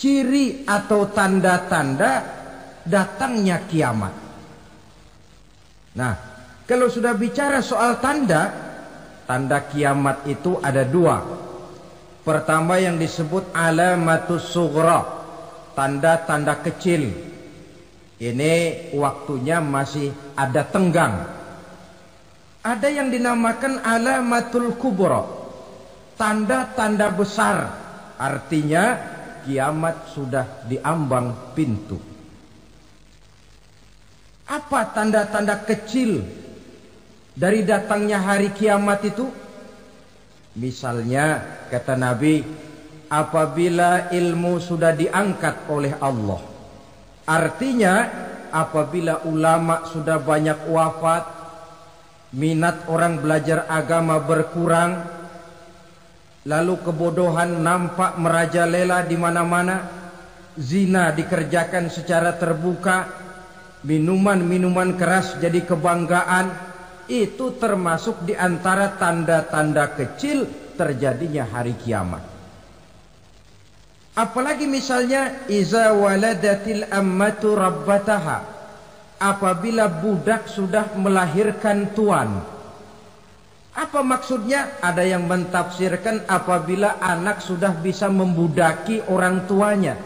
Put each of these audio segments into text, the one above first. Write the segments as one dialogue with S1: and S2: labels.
S1: ciri atau tanda-tanda datangnya kiamat. Nah, kalau sudah bicara soal tanda kiamat itu ada dua. Pertama yang disebut alamatus sughra, tanda-tanda kecil. Ini waktunya masih ada tenggang. Ada yang dinamakan alamatul kubra, tanda-tanda besar. Artinya kiamat sudah diambang pintu. Apa tanda-tanda kecil dari datangnya hari kiamat itu? Misalnya kata Nabi, apabila ilmu sudah diangkat oleh Allah. Artinya apabila ulama sudah banyak wafat, minat orang belajar agama berkurang, lalu kebodohan nampak merajalela di mana-mana, zina dikerjakan secara terbuka, minuman-minuman keras jadi kebanggaan, itu termasuk di antara tanda-tanda kecil terjadinya hari kiamat. Apalagi misalnya iza waladatil ammatu rabbataha, apabila budak sudah melahirkan tuan. Apa maksudnya? Ada yang mentafsirkan apabila anak sudah bisa membudaki orang tuanya.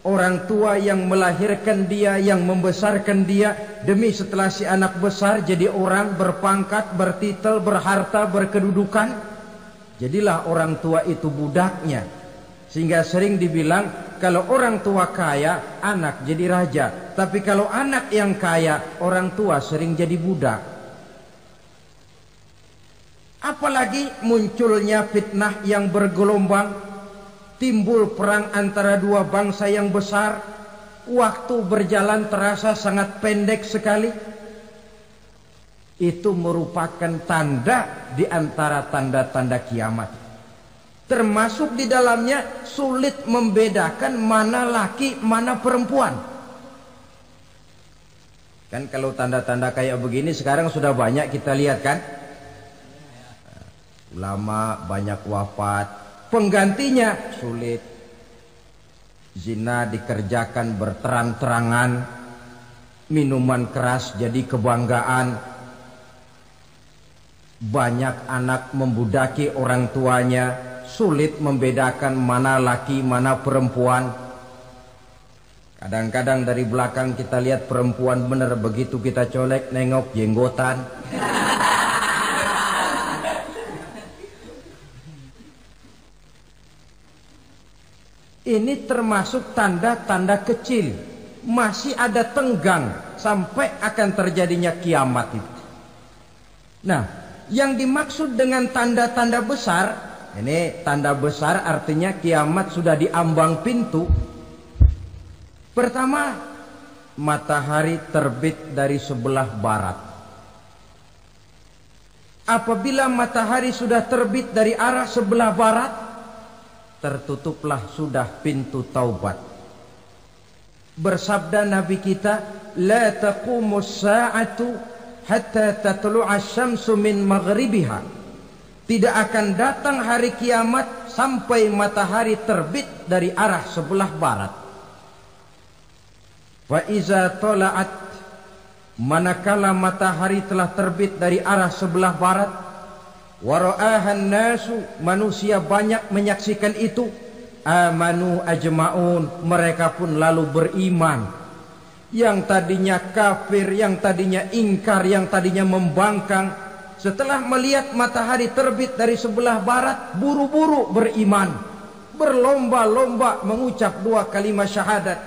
S1: Orang tua yang melahirkan dia, yang membesarkan dia, demi setelah si anak besar jadi orang berpangkat, bertitel, berharta, berkedudukan, jadilah orang tua itu budaknya. Sehingga sering dibilang kalau orang tua kaya, anak jadi raja. Tapi kalau anak yang kaya, orang tua sering jadi budak. Apalagi munculnya fitnah yang bergelombang, timbul perang antara dua bangsa yang besar, waktu berjalan terasa sangat pendek sekali. Itu merupakan tanda di antara tanda-tanda kiamat. Termasuk di dalamnya sulit membedakan mana laki, mana perempuan. Kan kalau tanda-tanda kayak begini sekarang sudah banyak kita lihat kan. Ulama banyak wafat, penggantinya sulit. Zina dikerjakan berterang-terangan, minuman keras jadi kebanggaan, banyak anak membudaki orang tuanya, sulit membedakan mana laki mana perempuan. Kadang-kadang dari belakang kita lihat perempuan bener, begitu kita colek nengok jenggotan. Ini termasuk tanda-tanda kecil, masih ada tenggang sampai akan terjadinya kiamat itu. Nah, yang dimaksud dengan tanda-tanda besar, ini tanda besar artinya kiamat sudah diambang pintu. Pertama, matahari terbit dari sebelah barat. Apabila matahari sudah terbit dari arah sebelah barat, tertutuplah sudah pintu taubat. Bersabda Nabi kita, la taqumus sa'atu hatta tatlu'a syamsu min maghribiha. Tidak akan datang hari kiamat sampai matahari terbit dari arah sebelah barat. Wa iza tala'at, manakala matahari telah terbit dari arah sebelah barat, wara'ahan nasu, manusia banyak menyaksikan itu, amanu ajma'un, mereka pun lalu beriman. Yang tadinya kafir, yang tadinya ingkar, yang tadinya membangkang, setelah melihat matahari terbit dari sebelah barat, buru-buru beriman, berlomba-lomba mengucap dua kalimat syahadat.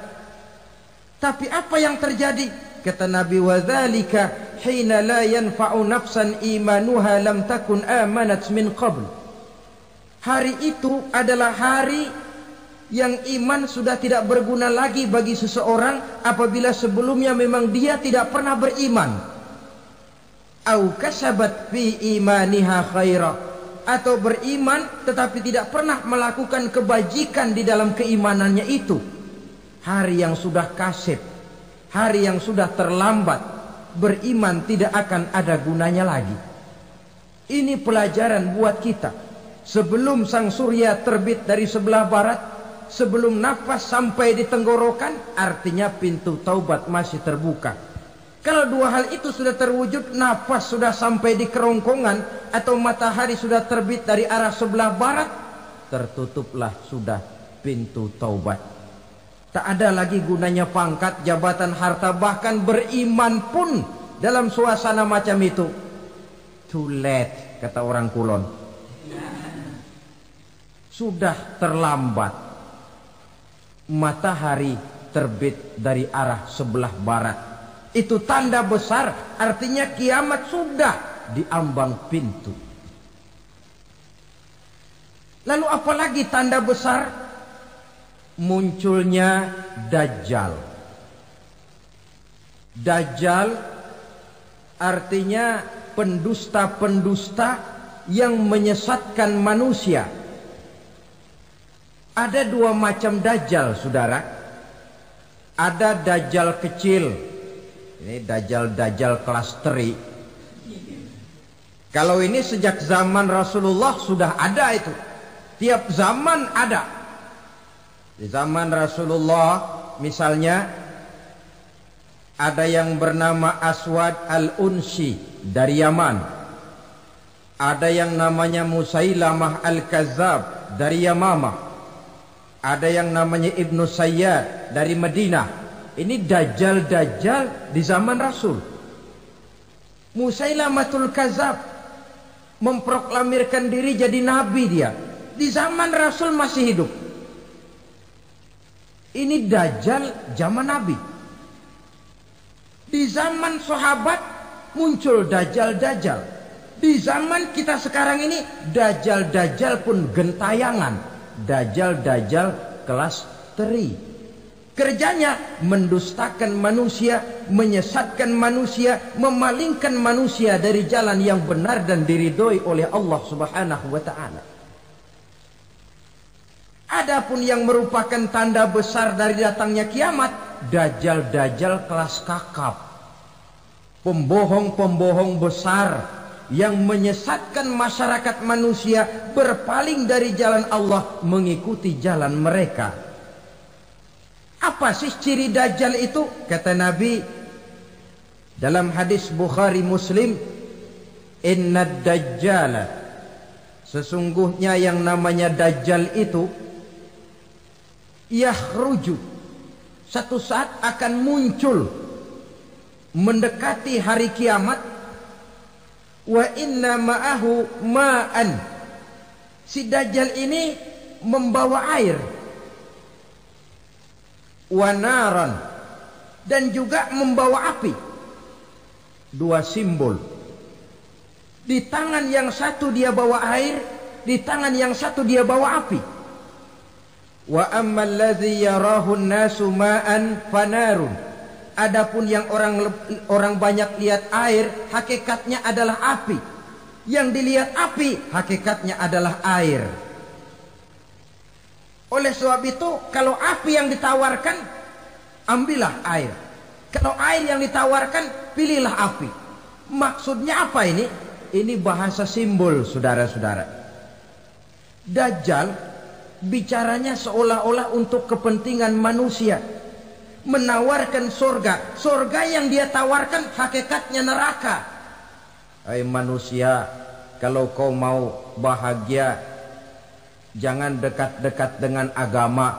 S1: Tapi apa yang terjadi? Kata Nabi, wadzalika hina la yanfa'u nafsan imanuha lam takun amanat min qabl. Hari itu adalah hari yang iman sudah tidak berguna lagi bagi seseorang apabila sebelumnya memang dia tidak pernah beriman. Au kasabat fi imaniha khaira, atau beriman tetapi tidak pernah melakukan kebajikan di dalam keimanannya itu. Hari yang sudah kasib, hari yang sudah terlambat, beriman tidak akan ada gunanya lagi. Ini pelajaran buat kita. Sebelum sang surya terbit dari sebelah barat, sebelum nafas sampai di tenggorokan, artinya pintu taubat masih terbuka. Kalau dua hal itu sudah terwujud, nafas sudah sampai di kerongkongan atau matahari sudah terbit dari arah sebelah barat, tertutuplah sudah pintu taubat. Tak ada lagi gunanya pangkat, jabatan, harta, bahkan beriman pun dalam suasana macam itu. Too late, kata orang Kulon. Sudah terlambat. Matahari terbit dari arah sebelah barat. Itu tanda besar, artinya kiamat sudah di ambang pintu. Lalu apalagi tanda besar? Munculnya Dajjal. Dajjal artinya pendusta-pendusta yang menyesatkan manusia. Ada dua macam Dajjal, saudara. Ada Dajjal kecil. Ini Dajjal kelas 3. Kalau ini sejak zaman Rasulullah sudah ada itu. Tiap zaman ada. Di zaman Rasulullah misalnya ada yang bernama Aswad al-Unsi dari Yaman. Ada yang namanya Musailamah al-Kazzab dari Yamamah. Ada yang namanya Ibnu Sayyad dari Madinah. Ini Dajjal di zaman Rasul. Musailamatul Kazzab memproklamirkan diri jadi nabi dia. Di zaman Rasul masih hidup. Ini Dajjal zaman Nabi. Di zaman sahabat muncul Dajjal. Di zaman kita sekarang ini Dajjal pun gentayangan. Dajjal kelas 3. Kerjanya mendustakan manusia, menyesatkan manusia, memalingkan manusia dari jalan yang benar dan diridhoi oleh Allah Subhanahu wa taala. Adapun yang merupakan tanda besar dari datangnya kiamat, Dajjal kelas kakap. Pembohong-pembohong besar yang menyesatkan masyarakat manusia berpaling dari jalan Allah mengikuti jalan mereka. Apa sih ciri Dajjal itu? Kata Nabi dalam hadis Bukhari Muslim, "Inna Dajjala", sesungguhnya yang namanya Dajjal itu yakhruju, satu saat akan muncul mendekati hari kiamat. Wa inna ma'ahu ma'an, si Dajjal ini membawa air. Wanaran, dan juga membawa api. Dua simbol. Di tangan yang satu dia bawa air, di tangan yang satu dia bawa api. Wa ammal ladzi yarahu an-nasu ma'an fanarun. Adapun yang orang banyak lihat air, hakikatnya adalah api. Yang dilihat api, hakikatnya adalah air. Oleh sebab itu, kalau api yang ditawarkan, ambillah air. Kalau air yang ditawarkan, pilihlah api. Maksudnya apa ini? Ini bahasa simbol, saudara-saudara. Dajjal bicaranya seolah-olah untuk kepentingan manusia. Menawarkan surga. Surga yang dia tawarkan hakikatnya neraka. Hai manusia, kalau kau mau bahagia, jangan dekat-dekat dengan agama.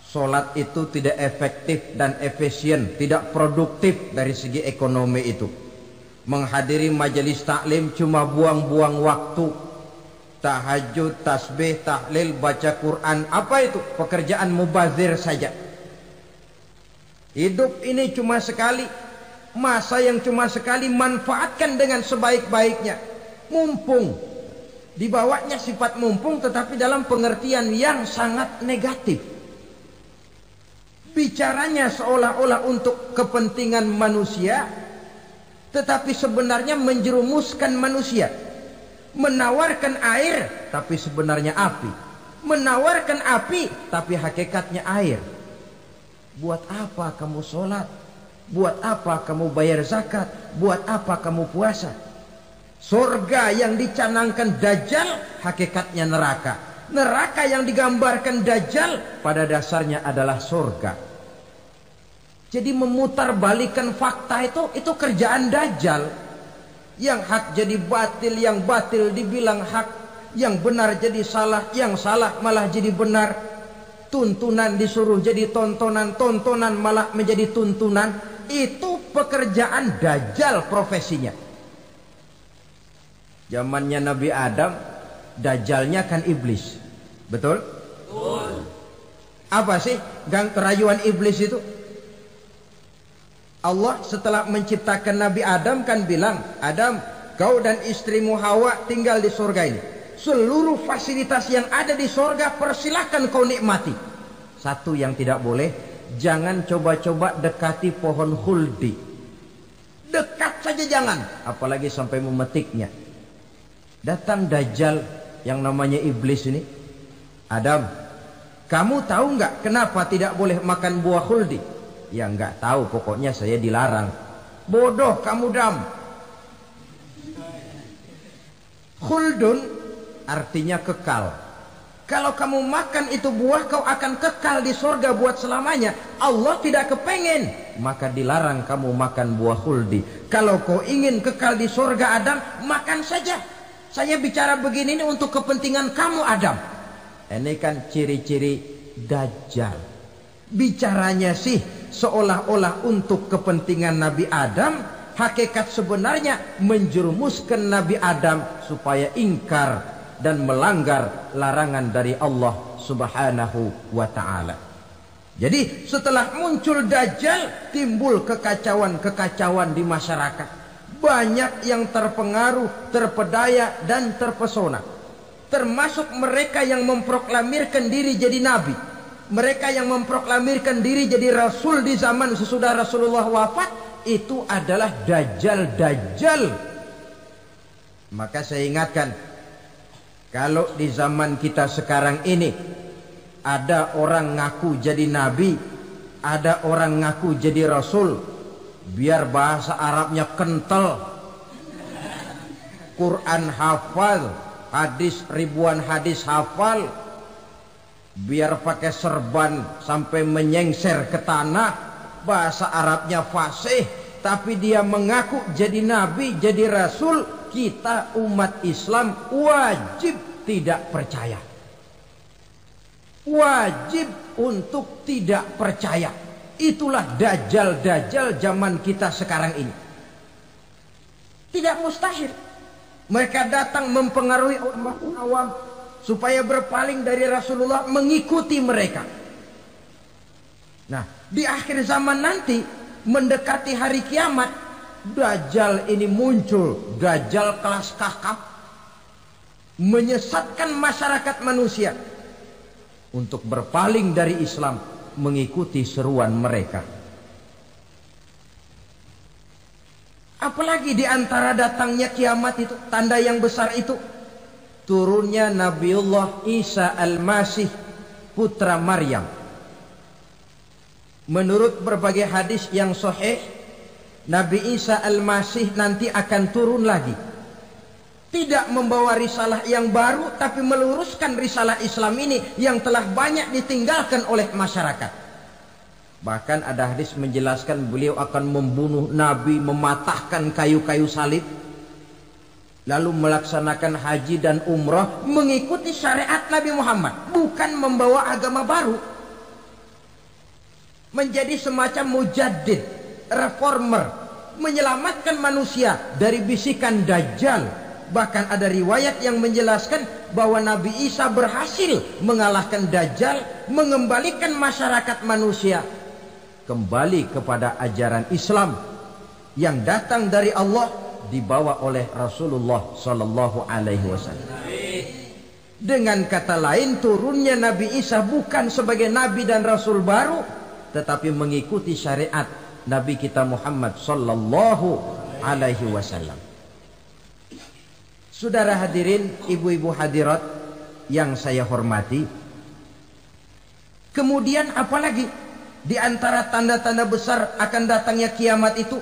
S1: Solat itu tidak efektif dan efisien, tidak produktif dari segi ekonomi itu. Menghadiri majelis taklim cuma buang-buang waktu. Tahajud, tasbih, tahlil, baca Quran, apa itu? Pekerjaan mubazir saja. Hidup ini cuma sekali. Masa yang cuma sekali, manfaatkan dengan sebaik-baiknya. Mumpung. Dibawanya sifat mumpung, tetapi dalam pengertian yang sangat negatif. Bicaranya seolah-olah untuk kepentingan manusia, tetapi sebenarnya menjerumuskan manusia. Menawarkan air, tapi sebenarnya api. Menawarkan api, tapi hakikatnya air. Buat apa kamu sholat? Buat apa kamu bayar zakat? Buat apa kamu puasa? Surga yang dicanangkan Dajjal, hakikatnya neraka. Neraka yang digambarkan Dajjal pada dasarnya adalah surga. Jadi memutarbalikkan fakta itu kerjaan Dajjal. Yang hak jadi batil, yang batil dibilang hak, yang benar jadi salah, yang salah malah jadi benar. Tuntunan disuruh jadi tontonan, tontonan malah menjadi tuntunan. Itu pekerjaan Dajjal profesinya. Zamannya Nabi Adam, Dajjalnya kan iblis. Betul? Betul. Apa sih gang kerayuan iblis itu? Allah setelah menciptakan Nabi Adam kan bilang, Adam, kau dan istrimu Hawa tinggal di surga ini. Seluruh fasilitas yang ada di surga persilahkan kau nikmati. Satu yang tidak boleh, jangan coba-coba dekati pohon khuldi. Dekat saja jangan, apalagi sampai memetiknya. Datang Dajjal yang namanya iblis ini. Adam, kamu tahu nggak kenapa tidak boleh makan buah khuldi? Ya nggak tahu, pokoknya saya dilarang. Bodoh kamu Dam. Khuldun artinya kekal. Kalau kamu makan itu buah, kau akan kekal di surga buat selamanya. Allah tidak kepengen, maka dilarang kamu makan buah khuldi. Kalau kau ingin kekal di surga Adam, makan saja. Saya bicara begini ini untuk kepentingan kamu Adam. Ini kan ciri-ciri Dajjal. Bicaranya sih seolah-olah untuk kepentingan Nabi Adam. Hakikat sebenarnya menjerumuskan Nabi Adam supaya ingkar dan melanggar larangan dari Allah Subhanahu wa ta'ala. Jadi setelah muncul Dajjal, timbul kekacauan-kekacauan di masyarakat. Banyak yang terpengaruh, terpedaya dan terpesona. Termasuk mereka yang memproklamirkan diri jadi nabi. Mereka yang memproklamirkan diri jadi rasul di zaman sesudah Rasulullah wafat. Itu adalah Dajjal-Dajjal. Maka saya ingatkan, kalau di zaman kita sekarang ini ada orang ngaku jadi nabi, ada orang ngaku jadi rasul, biar bahasa Arabnya kental, Quran hafal, hadis ribuan hadis hafal, biar pakai serban sampai menyengser ke tanah, bahasa Arabnya fasih, tapi dia mengaku jadi nabi, jadi rasul. Kita umat Islam wajib tidak percaya. Wajib untuk tidak percaya. Itulah Dajjal-Dajjal zaman kita sekarang ini. Tidak mustahil mereka datang mempengaruhi umat awam supaya berpaling dari Rasulullah, mengikuti mereka. Nah, di akhir zaman nanti, mendekati hari kiamat, Dajjal ini muncul. Dajjal kelas kakap, menyesatkan masyarakat manusia untuk berpaling dari Islam, mengikuti seruan mereka. Apalagi di antara datangnya kiamat itu, tanda yang besar itu, turunnya Nabiullah Isa Al-Masih, putra Maryam. Menurut berbagai hadis yang sahih, Nabi Isa Al-Masih nanti akan turun lagi. Tidak membawa risalah yang baru, tapi meluruskan risalah Islam ini yang telah banyak ditinggalkan oleh masyarakat. Bahkan ada hadis menjelaskan beliau akan membunuh Nabi, mematahkan kayu-kayu salib, lalu melaksanakan haji dan umrah mengikuti syariat Nabi Muhammad, bukan membawa agama baru. Menjadi semacam mujaddid, reformer, menyelamatkan manusia dari bisikan Dajjal. Bahkan ada riwayat yang menjelaskan bahwa Nabi Isa berhasil mengalahkan Dajjal, mengembalikan masyarakat manusia kembali kepada ajaran Islam yang datang dari Allah, dibawa oleh Rasulullah sallallahu alaihi wasallam. Dengan kata lain, turunnya Nabi Isa bukan sebagai nabi dan rasul baru, tetapi mengikuti syariat Nabi kita Muhammad sallallahu alaihi wasallam. Saudara hadirin, ibu-ibu hadirat yang saya hormati, kemudian apalagi di antara tanda-tanda besar akan datangnya kiamat itu?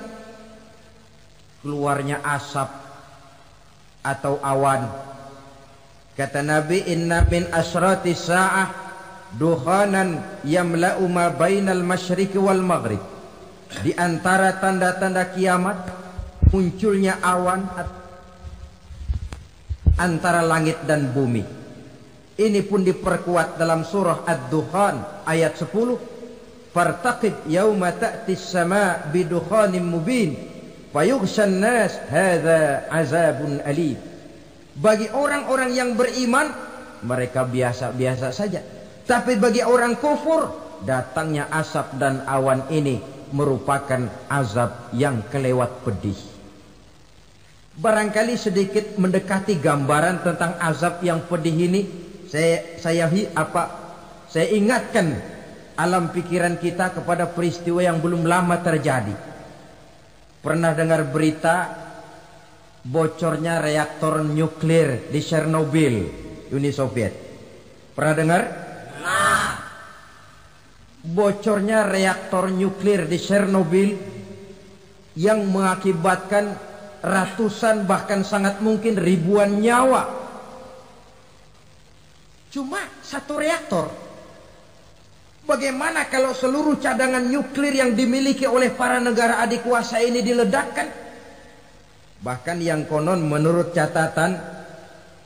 S1: Keluarnya asap atau awan Kata Nabi, inna min asyrati sa'ah dukhanan yamla'u ma bainal masyriqi wal maghrib. Di antara tanda-tanda kiamat munculnya awan antara langit dan bumi. Ini pun diperkuat dalam surah Ad-Dukhan ayat 10. Fartaqib yauma ta'tis sama' bidukhanin mubin fayughshan nas hadza azabun alim. Bagi orang-orang yang beriman, mereka biasa-biasa saja. Tapi bagi orang kufur, datangnya asap dan awan ini merupakan azab yang kelewat pedih. Barangkali sedikit mendekati gambaran tentang azab yang pedih ini, saya ingatkan alam pikiran kita kepada peristiwa yang belum lama terjadi. Pernah dengar berita bocornya reaktor nuklir di Chernobyl, Uni Soviet? Pernah dengar? Nah, bocornya reaktor nuklir di Chernobyl yang mengakibatkan ratusan bahkan sangat mungkin ribuan nyawa. Cuma satu reaktor. Bagaimana kalau seluruh cadangan nuklir yang dimiliki oleh para negara adikuasa ini diledakkan? Bahkan yang konon menurut catatan,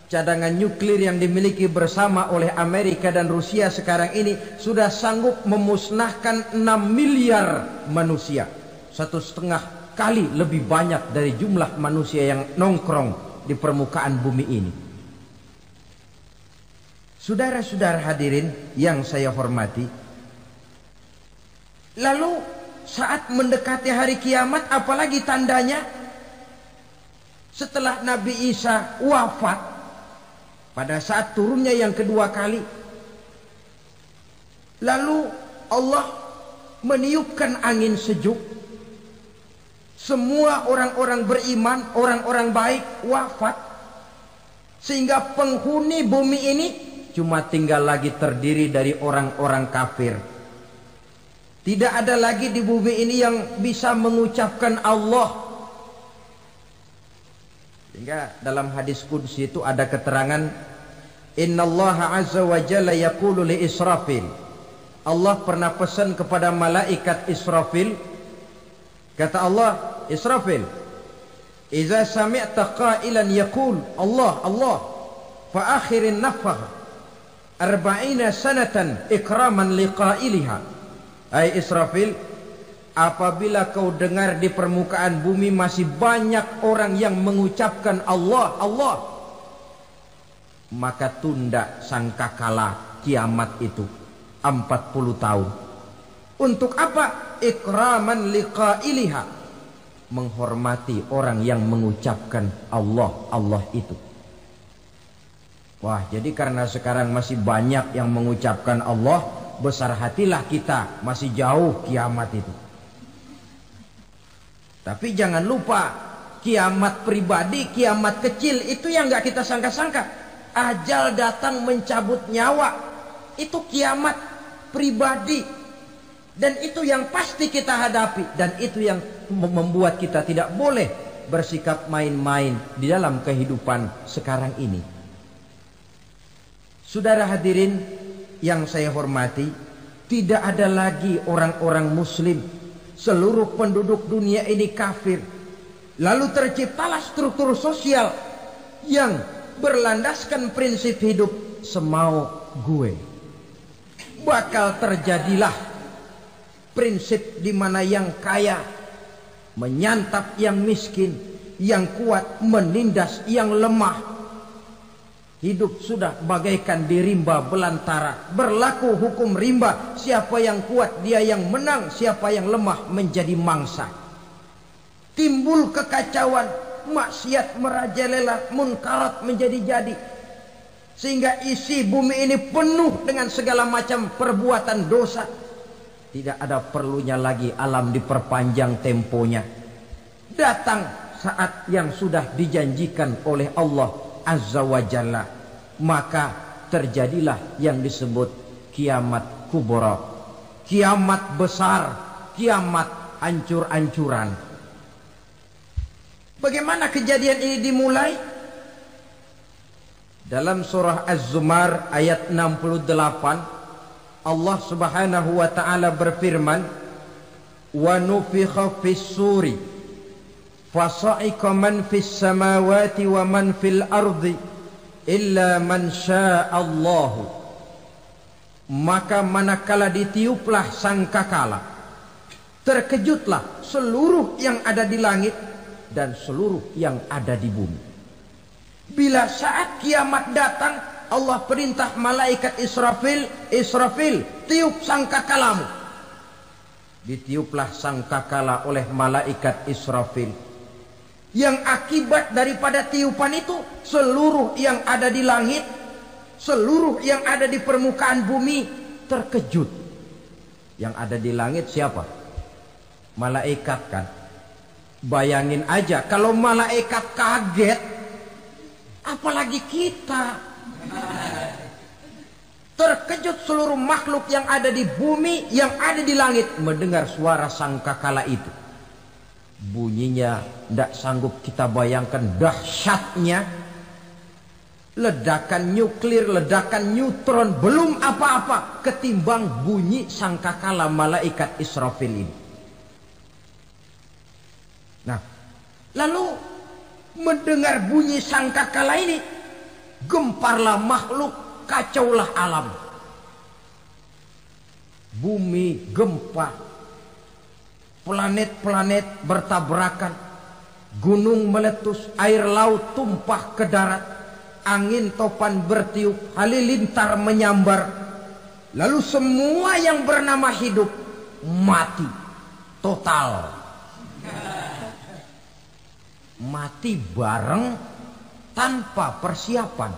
S1: cadangan nuklir yang dimiliki bersama oleh Amerika dan Rusia sekarang ini sudah sanggup memusnahkan 6 miliar manusia. 1,5 kali lebih banyak dari jumlah manusia yang nongkrong di permukaan bumi ini. Saudara-saudara hadirin yang saya hormati, lalu saat mendekati hari kiamat, apalagi tandanya? Setelah Nabi Isa wafat, pada saat turunnya yang kedua kali, lalu Allah meniupkan angin sejuk. Semua orang-orang beriman, orang-orang baik wafat, sehingga penghuni bumi ini cuma tinggal lagi terdiri dari orang-orang kafir. Tidak ada lagi di bumi ini yang bisa mengucapkan Allah. Sehingga dalam hadis qudsi itu ada keterangan, innallaha azza wa jalla yaqulu li Israfil. Allah pernah pesan kepada malaikat Israfil. Kata Allah, Israfil, idza sami'ta qailan yaqul Allah Allah fa akhirin nafakh 40 sanatan ikraman liqailiha. Hai Israfil, apabila kau dengar di permukaan bumi masih banyak orang yang mengucapkan Allah Allah, maka tunda sangkakala kiamat itu 40 tahun. Untuk apa? Ikraman liqailiha, menghormati orang yang mengucapkan Allah Allah itu. Wah, jadi karena sekarang masih banyak yang mengucapkan Allah, besar hatilah kita, masih jauh kiamat itu. Tapi jangan lupa, kiamat pribadi, kiamat kecil itu yang gak kita sangka-sangka. Ajal datang mencabut nyawa, itu kiamat pribadi. Dan itu yang pasti kita hadapi. Dan itu yang membuat kita tidak boleh bersikap main-main di dalam kehidupan sekarang ini. Saudara hadirin yang saya hormati, tidak ada lagi orang-orang muslim. Seluruh penduduk dunia ini kafir. Lalu terciptalah struktur sosial yang berlandaskan prinsip hidup semau gue. Bakal terjadilah prinsip di mana yang kaya menyantap yang miskin, yang kuat menindas yang lemah. Hidup sudah bagaikan di rimba belantara. Berlaku hukum rimba. Siapa yang kuat dia yang menang, siapa yang lemah menjadi mangsa. Timbul kekacauan, maksiat merajalela, munkarat menjadi-jadi. Sehingga isi bumi ini penuh dengan segala macam perbuatan dosa. Tidak ada perlunya lagi alam diperpanjang temponya. Datang saat yang sudah dijanjikan oleh Allah Azza wa Jalla, maka terjadilah yang disebut kiamat kubra, kiamat besar, kiamat hancur-hancuran. Bagaimana kejadian ini dimulai? Dalam surah Az-Zumar ayat 68, Allah Subhanahu wa taala berfirman, "Wa nufikha fis-suri fasa'iqa man fis samawati wa man fil ardi illa man sya'allahu." Maka manakala ditiuplah sangkakala, terkejutlah seluruh yang ada di langit dan seluruh yang ada di bumi. Bila saat kiamat datang, Allah perintah malaikat Israfil, "Israfil, tiup sangkakalamu." Ditiuplah sangkakala oleh malaikat Israfil. Yang akibat daripada tiupan itu, seluruh yang ada di langit, seluruh yang ada di permukaan bumi terkejut. Yang ada di langit siapa? Malaikat kan. Bayangin aja kalau malaikat kaget, apalagi kita. Terkejut seluruh makhluk yang ada di bumi, yang ada di langit mendengar suara sangkakala itu. Bunyinya tidak sanggup kita bayangkan dahsyatnya. Ledakan nuklir, ledakan neutron, belum apa-apa ketimbang bunyi sangkakala malaikat Israfil ini. Nah, lalu mendengar bunyi sangkakala ini, gemparlah makhluk, kacaulah alam. Bumi gempa, planet-planet bertabrakan, gunung meletus, air laut tumpah ke darat, angin topan bertiup, halilintar menyambar. Lalu semua yang bernama hidup mati total. Mati bareng tanpa persiapan.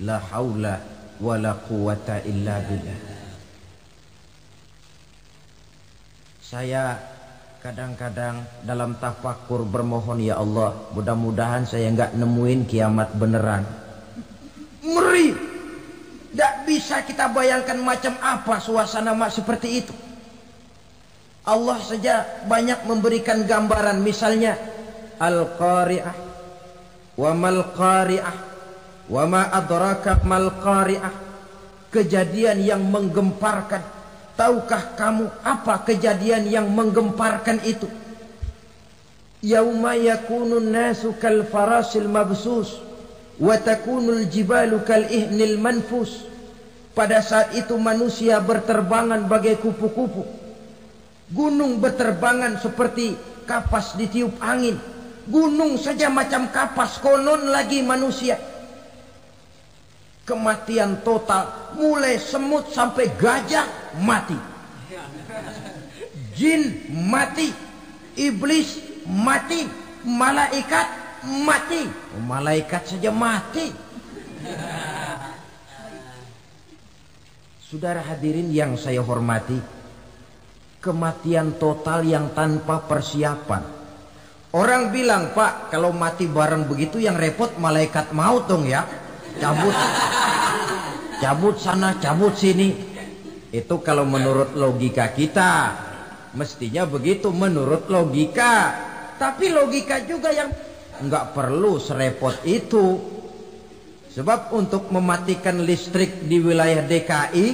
S1: La haula wala quwata illa billah. Saya kadang-kadang dalam tafakur bermohon, ya Allah, mudah-mudahan saya enggak nemuin kiamat beneran. Ngeri. Tidak bisa kita bayangkan macam apa suasana seperti itu. Allah saja banyak memberikan gambaran, misalnya Al-Qari'ah, wa mal qari'ah, wa ma adraka mal qari'ah. Kejadian yang menggemparkan. Tahukah kamu apa kejadian yang menggemparkan itu? Yauma yakunun nasu kal farasil mabsus wa takunul jibalu kal ihnil manfus. Pada saat itu manusia berterbangan bagai kupu-kupu. Gunung berterbangan seperti kapas ditiup angin. Gunung saja macam kapas, konon lagi manusia. Kematian total, mulai semut sampai gajah mati, jin mati, iblis mati, malaikat mati. Malaikat saja mati. Saudara hadirin yang saya hormati, kematian total yang tanpa persiapan. Orang bilang, "Pak, kalau mati bareng begitu yang repot malaikat maut dong ya. Cabut sana, cabut sini." Itu kalau menurut logika kita. Mestinya begitu menurut logika. Tapi logika juga yang nggak perlu serepot itu. Sebab untuk mematikan listrik di wilayah DKI,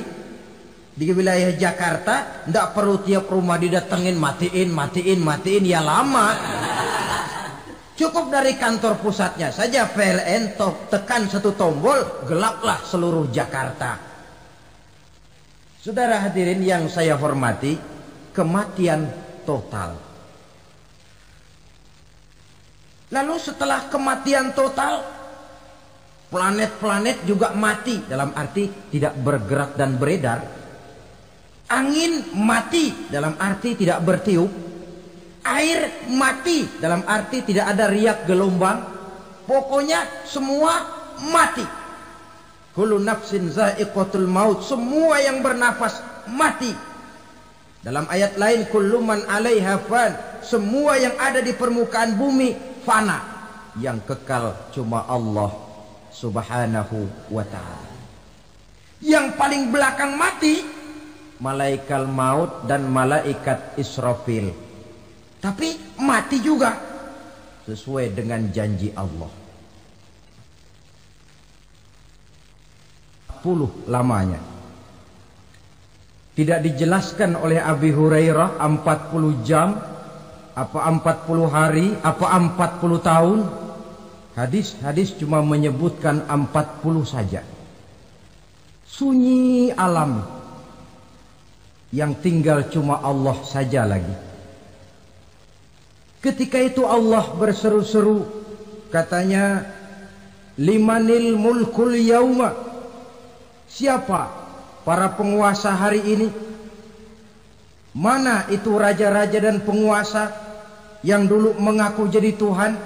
S1: di wilayah Jakarta, nggak perlu tiap rumah didatengin, matiin, ya lama. Cukup dari kantor pusatnya saja PLN tekan satu tombol, gelaplah seluruh Jakarta. Saudara hadirin yang saya hormati, kematian total. Lalu setelah kematian total, planet-planet juga mati, dalam arti tidak bergerak dan beredar. Angin mati, dalam arti tidak bertiup. Air mati, dalam arti tidak ada riak gelombang. Pokoknya semua mati. Kullu nafsin za'iqatul maut. Semua yang bernafas mati. Dalam ayat lain, kullu man 'alaiha fan. Semua yang ada di permukaan bumi fana. Yang kekal cuma Allah Subhanahu wa ta'ala. Yang paling belakang mati malaikat maut dan malaikat Israfil. Tapi mati juga sesuai dengan janji Allah. 40 lamanya. Tidak dijelaskan oleh Abi Hurairah 40 jam, apa 40 hari, apa 40 tahun. Hadis-hadis cuma menyebutkan 40 saja. Sunyi alam, yang tinggal cuma Allah saja lagi. Ketika itu Allah berseru-seru, katanya, limanil mulkul yauma. Siapa para penguasa hari ini? Mana itu raja-raja dan penguasa yang dulu mengaku jadi Tuhan?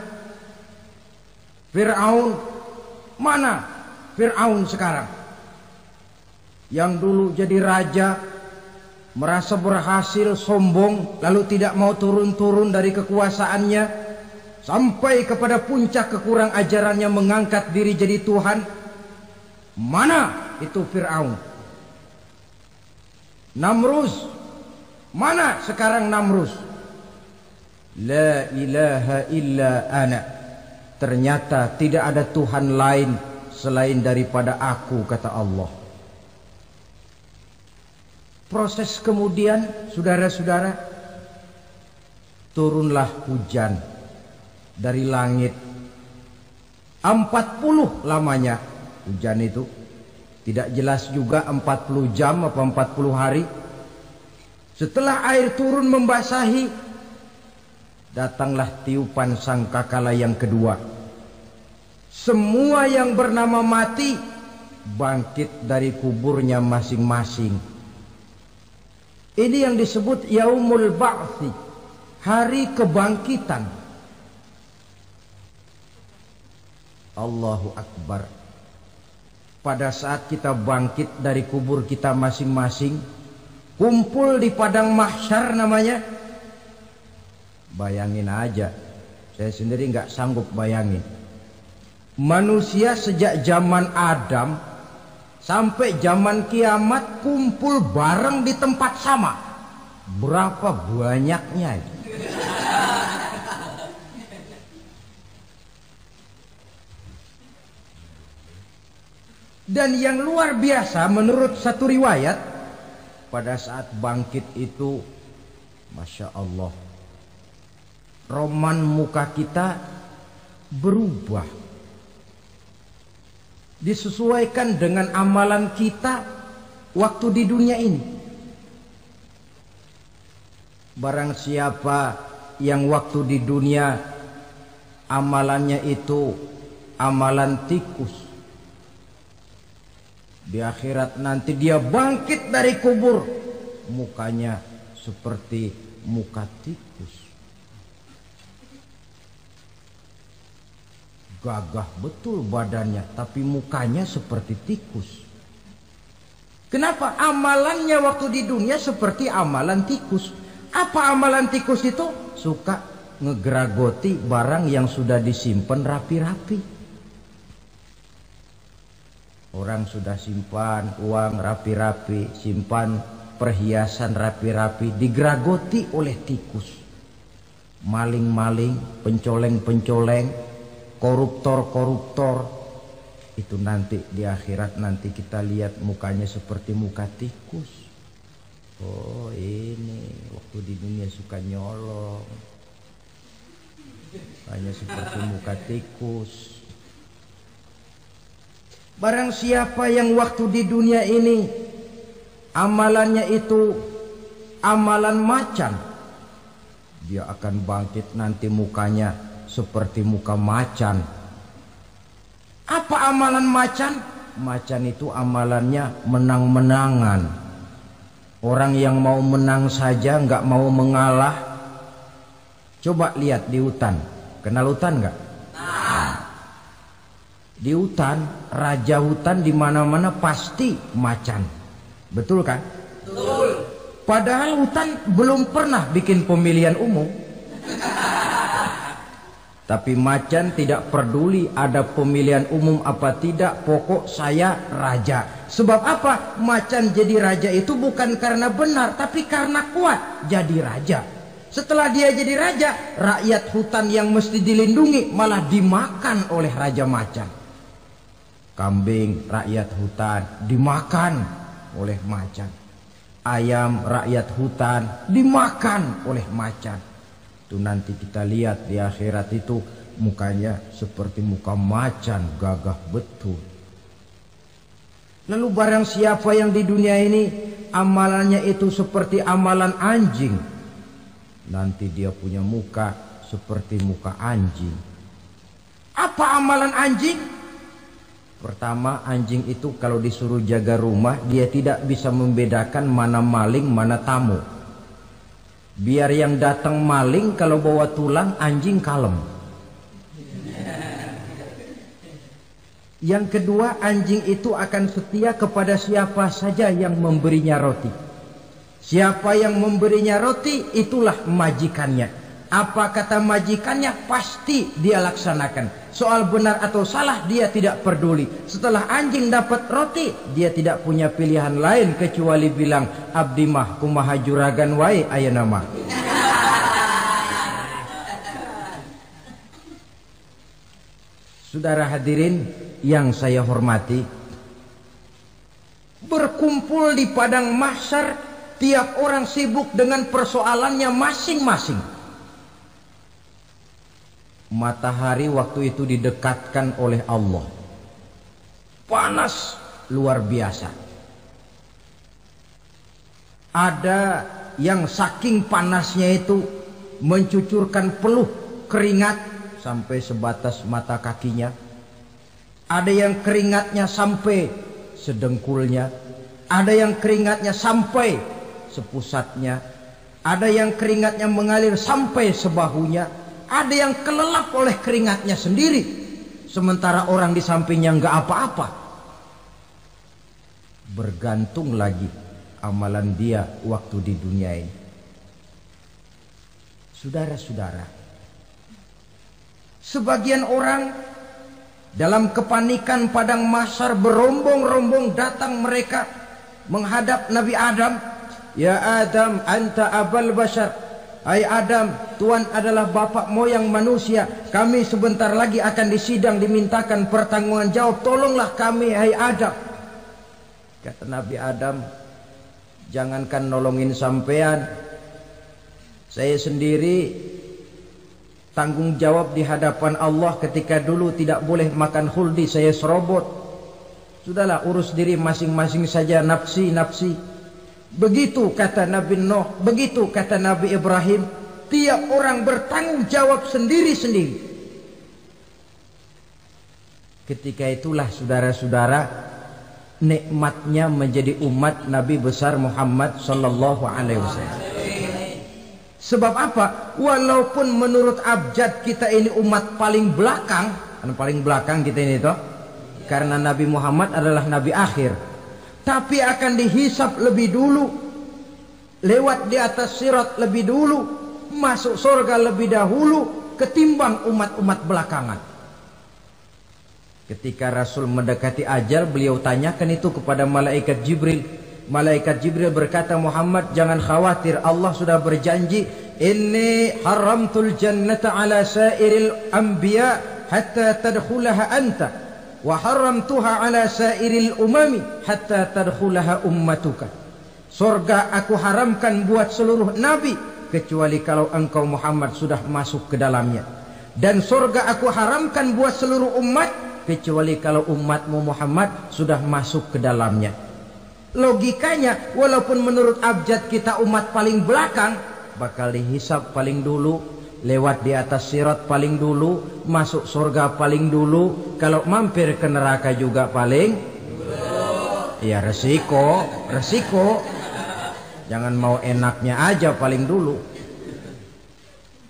S1: Fir'aun. Mana Fir'aun sekarang? Yang dulu jadi raja, merasa berhasil, sombong, lalu tidak mau turun-turun dari kekuasaannya, sampai kepada puncak kekurang ajarannya mengangkat diri jadi Tuhan. Mana itu Fir'aun? Namrus. Mana sekarang Namrus? La ilaha illa ana. Ternyata tidak ada Tuhan lain selain daripada aku, kata Allah. Proses kemudian, saudara-saudara, turunlah hujan dari langit. 40 lamanya hujan itu. Tidak jelas juga 40 jam apa 40 hari. Setelah air turun membasahi, datanglah tiupan sangkakala yang kedua. Semua yang bernama mati bangkit dari kuburnya masing-masing. Ini yang disebut Yaumul Ba'thi, hari kebangkitan. Allahu Akbar. Pada saat kita bangkit dari kubur kita masing-masing, kumpul di padang mahsyar namanya. Bayangin aja, saya sendiri nggak sanggup bayangin. Manusia sejak zaman Adam sampai zaman kiamat kumpul bareng di tempat sama. Berapa banyaknya itu? Dan yang luar biasa menurut satu riwayat, pada saat bangkit itu, Masya Allah, roman muka kita berubah, disesuaikan dengan amalan kita waktu di dunia ini. Barang siapa yang waktu di dunia amalannya itu amalan tikus, di akhirat nanti dia bangkit dari kubur, mukanya seperti muka tikus. Gagah betul badannya, tapi mukanya seperti tikus. Kenapa? Amalannya waktu di dunia seperti amalan tikus. Apa amalan tikus itu? Suka ngegeragoti barang yang sudah disimpan rapi-rapi. Orang sudah simpan uang rapi-rapi, simpan perhiasan rapi-rapi, digeragoti oleh tikus. Maling-maling, pencoleng-pencoleng, koruptor-koruptor. Itu nanti di akhirat nanti kita lihat mukanya seperti muka tikus. Oh ini waktu di dunia suka nyolong, hanya seperti muka tikus. Barang siapa yang waktu di dunia ini amalannya itu amalan macan, dia akan bangkit nanti mukanya seperti muka macan. Apa amalan macan? Macan itu amalannya menang-menangan. Orang yang mau menang saja nggak mau mengalah. Coba lihat di hutan. Kenal hutan nggak? Di hutan, raja hutan di mana-mana pasti macan. Betul kan? Betul. Padahal hutan belum pernah bikin pemilihan umum. Tapi macan tidak peduli ada pemilihan umum apa tidak, pokok saya raja. Sebab apa? Macan jadi raja itu bukan karena benar, tapi karena kuat jadi raja. Setelah dia jadi raja, rakyat hutan yang mesti dilindungi malah dimakan oleh raja macan. Kambing rakyat hutan dimakan oleh macan. Ayam rakyat hutan dimakan oleh macan. Itu nanti kita lihat di akhirat itu mukanya seperti muka macan, gagah betul. Lalu barang siapa yang di dunia ini amalannya itu seperti amalan anjing, nanti dia punya muka seperti muka anjing. Apa amalan anjing? Pertama, anjing itu kalau disuruh jaga rumah, dia tidak bisa membedakan mana maling, mana tamu. Biar yang datang maling, kalau bawa tulang, anjing kalem. Yang kedua, anjing itu akan setia kepada siapa saja yang memberinya roti. Siapa yang memberinya roti, itulah majikannya. Apa kata majikannya, pasti dia laksanakan. Soal benar atau salah dia tidak peduli. Setelah anjing dapat roti, dia tidak punya pilihan lain kecuali bilang, abdi mah kumaha juragan wae ayeuna mah. Saudara hadirin yang saya hormati, berkumpul di padang mahsyar, tiap orang sibuk dengan persoalannya masing-masing. Matahari waktu itu didekatkan oleh Allah, panas luar biasa. Ada yang saking panasnya itu mencucurkan peluh keringat sampai sebatas mata kakinya. Ada yang keringatnya sampai sedengkulnya. Ada yang keringatnya sampai sepusatnya. Ada yang keringatnya mengalir sampai sebahunya. Ada yang kelelap oleh keringatnya sendiri, sementara orang di sampingnya enggak apa-apa. Bergantung lagi amalan dia waktu di dunia ini. Saudara-saudara, sebagian orang dalam kepanikan padang mahsyar berombong-rombong datang mereka menghadap Nabi Adam. Ya Adam, anta abal bashar. Hai Adam, Tuhan adalah bapak moyang manusia. Kami sebentar lagi akan disidang, dimintakan pertanggungan jawab. Tolonglah kami, hai Adam. Kata Nabi Adam, jangankan nolongin sampean, saya sendiri tanggung jawab di hadapan Allah. Ketika dulu tidak boleh makan huldi, saya serobot. Sudahlah, urus diri masing-masing saja, nafsi. Begitu kata Nabi Nuh, begitu kata Nabi Ibrahim. Tiap orang bertanggung jawab sendiri-sendiri. Ketika itulah saudara-saudara, nikmatnya menjadi umat Nabi besar Muhammad sallallahu alaihi wasallam. Sebab apa? Walaupun menurut abjad kita ini umat paling belakang, paling belakang kita ini toh, karena Nabi Muhammad adalah nabi akhir. Tapi akan dihisap lebih dulu, lewat di atas sirat lebih dulu, masuk surga lebih dahulu ketimbang umat-umat belakangan. Ketika Rasul mendekati ajal, beliau tanyakan itu kepada malaikat Jibril. Malaikat Jibril berkata, Muhammad jangan khawatir, Allah sudah berjanji, inni haramtul jannata ala sairil anbiya hatta tadkhulaha anta. Wa haramtuha ala sairil umami hatta tadkhulaha ummatuka. Surga aku haramkan buat seluruh nabi kecuali kalau engkau Muhammad sudah masuk ke dalamnya. Dan surga aku haramkan buat seluruh umat kecuali kalau umatmu Muhammad sudah masuk ke dalamnya. Logikanya, walaupun menurut abjad kita umat paling belakang, bakal dihisap paling dulu, lewat di atas sirat paling dulu, masuk surga paling dulu, kalau mampir ke neraka juga paling dulu. Ya resiko. Jangan mau enaknya aja paling dulu.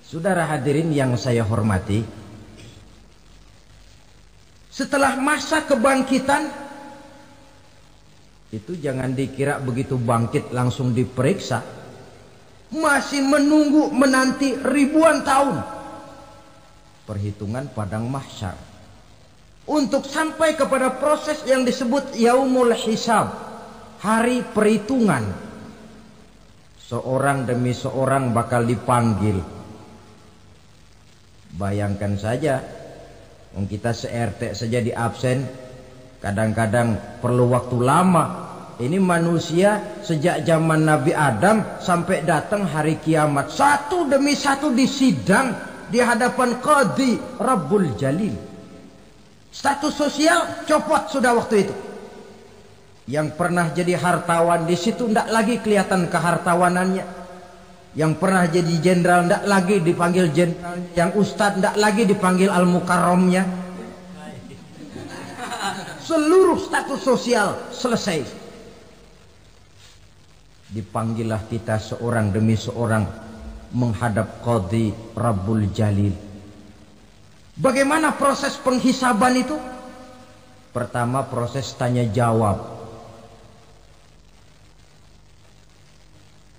S1: Saudara hadirin yang saya hormati, setelah masa kebangkitan itu jangan dikira begitu bangkit langsung diperiksa. Masih menunggu menanti ribuan tahun perhitungan padang mahsyar untuk sampai kepada proses yang disebut yaumul hisab, hari perhitungan. Seorang demi seorang bakal dipanggil. Bayangkan saja, kita se-RT saja di absen, Kadang-kadang perlu waktu lama. Ini manusia sejak zaman Nabi Adam sampai datang hari kiamat, satu demi satu disidang di hadapan Qadhi Rabbul Jalil. Status sosial copot sudah waktu itu. Yang pernah jadi hartawan di situ tidak lagi kelihatan kehartawanannya. Yang pernah jadi jenderal tidak lagi dipanggil jenderal. Yang ustadz tidak lagi dipanggil al-mukarramnya. Seluruh status sosial selesai. Dipanggillah kita seorang demi seorang menghadap Qadhi Rabbul Jalil. Bagaimana proses penghisaban itu? Pertama proses tanya jawab.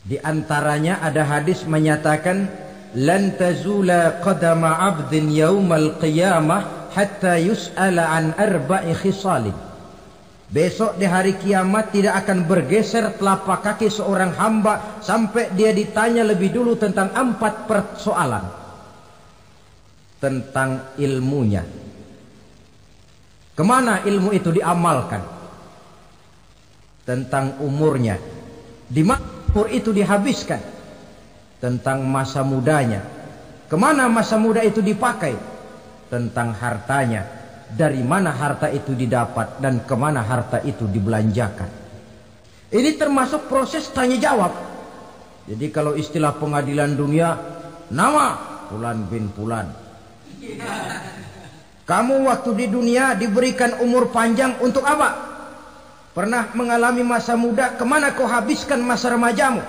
S1: Di antaranya ada hadis menyatakan lan tazula qadama 'abdin yaumal qiyamah hatta yus'ala an arba'i khisalin. Besok di hari kiamat tidak akan bergeser telapak kaki seorang hamba sampai dia ditanya lebih dulu tentang 4 persoalan. Tentang ilmunya. Kemana ilmu itu diamalkan? Tentang umurnya. Di mana umur itu dihabiskan? Tentang masa mudanya. Kemana masa muda itu dipakai? Tentang hartanya. Dari mana harta itu didapat dan kemana harta itu dibelanjakan. Ini termasuk proses tanya jawab. Jadi kalau istilah pengadilan dunia, nama Fulan bin Fulan. Kamu waktu di dunia diberikan umur panjang untuk apa? Pernah mengalami masa muda, kemana kau habiskan masa remajamu?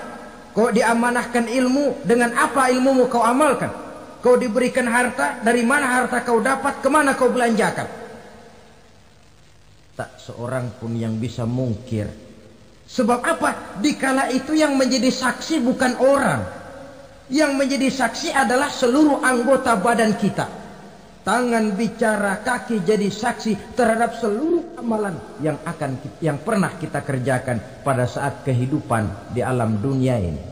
S1: Kau diamanahkan ilmu, dengan apa ilmumu kau amalkan? Kau diberikan harta, dari mana harta kau dapat, kemana kau belanjakan? Tak seorang pun yang bisa mungkir. Sebab apa? Dikala itu yang menjadi saksi bukan orang. Yang menjadi saksi adalah seluruh anggota badan kita. Tangan bicara, kaki jadi saksi terhadap seluruh amalan yang pernah kita kerjakan pada saat kehidupan di alam dunia ini.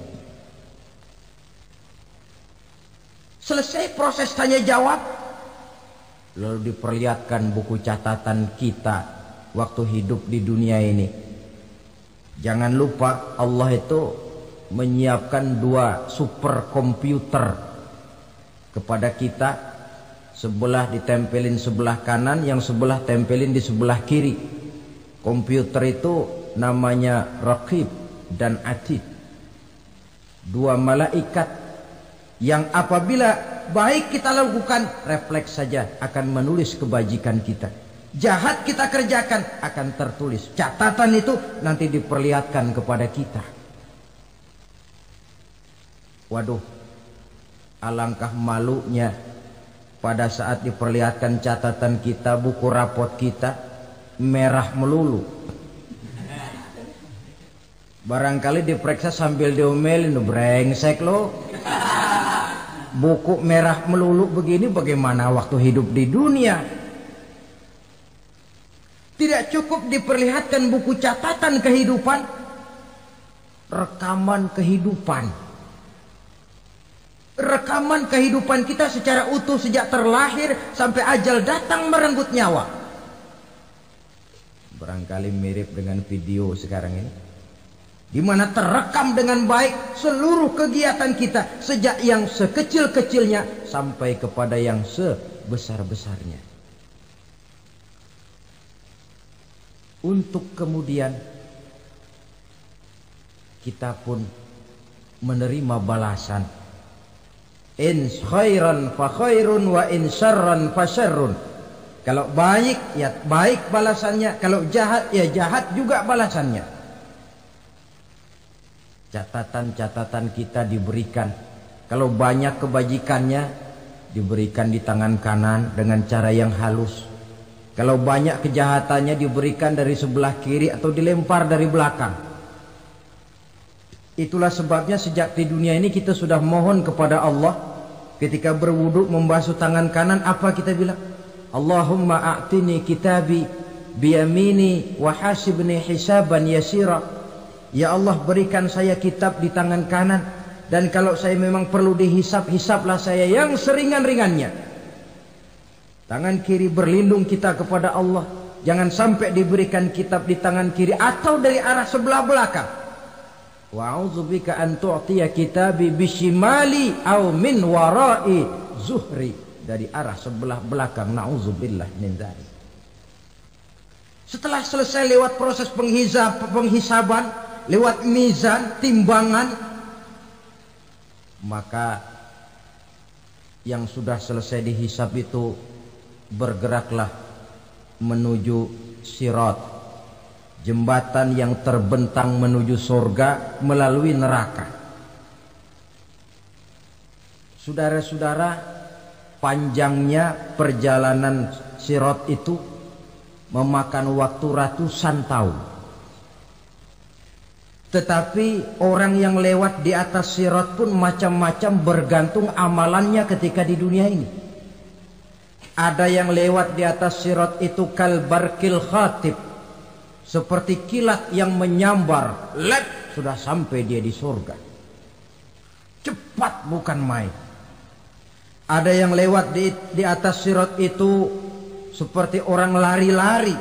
S1: Selesai proses tanya jawab, lalu diperlihatkan buku catatan kita waktu hidup di dunia ini. Jangan lupa Allah itu menyiapkan 2 superkomputer kepada kita. Sebelah ditempelin sebelah kanan, yang sebelah tempelin di sebelah kiri. Komputer itu namanya Raqib dan Atid. 2 malaikat yang apabila baik kita lakukan, refleks saja akan menulis kebajikan kita. Jahat kita kerjakan, akan tertulis. Catatan itu nanti diperlihatkan kepada kita. Waduh, alangkah malunya pada saat diperlihatkan catatan kita, buku rapot kita merah melulu. Barangkali diperiksa sambil diomelin, brengsek lo. Buku merah melulu begini, bagaimana waktu hidup di dunia? Tidak cukup diperlihatkan buku catatan kehidupan, rekaman kehidupan. Rekaman kehidupan kita secara utuh sejak terlahir sampai ajal datang merenggut nyawa. Barangkali mirip dengan video sekarang ini, di mana terekam dengan baik seluruh kegiatan kita sejak yang sekecil-kecilnya sampai kepada yang sebesar-besarnya. Untuk kemudian kita pun menerima balasan. In khairan fa khairun wa in syarran fa syarrun. Kalau baik ya baik balasannya, kalau jahat ya jahat juga balasannya. Catatan-catatan kita diberikan. Kalau banyak kebajikannya diberikan di tangan kanan dengan cara yang halus. Kalau banyak kejahatannya diberikan dari sebelah kiri atau dilempar dari belakang. Itulah sebabnya sejak di dunia ini kita sudah mohon kepada Allah. Ketika berwudu membasuh tangan kanan, apa kita bilang? Allahumma a'tini kitabi biyamini wa hasibni hisaban yasira. Ya Allah, berikan saya kitab di tangan kanan, dan kalau saya memang perlu dihisap, hisaplah saya yang seringan-ringannya. Tangan kiri berlindung kita kepada Allah Jangan sampai diberikan kitab di tangan kiri atau dari arah sebelah belakang. Wa a'udzubika an tu'tiya kitabi bishimali aw min wara'i zuhri, dari arah sebelah belakang. Na'udzubillah min dzalik. Setelah selesai lewat proses penghisaban, lewat mizan, timbangan, maka yang sudah selesai dihisab itu bergeraklah menuju sirat, jembatan yang terbentang menuju surga melalui neraka. Saudara-saudara, panjangnya perjalanan sirat itu memakan waktu ratusan tahun. Tetapi orang yang lewat di atas sirat pun macam-macam, bergantung amalannya ketika di dunia ini. Ada yang lewat di atas sirat itu kalbarkil khatib, seperti kilat yang menyambar, lep, sudah sampai dia di surga. Cepat bukan main. Ada yang lewat di atas sirat itu seperti orang lari-lari.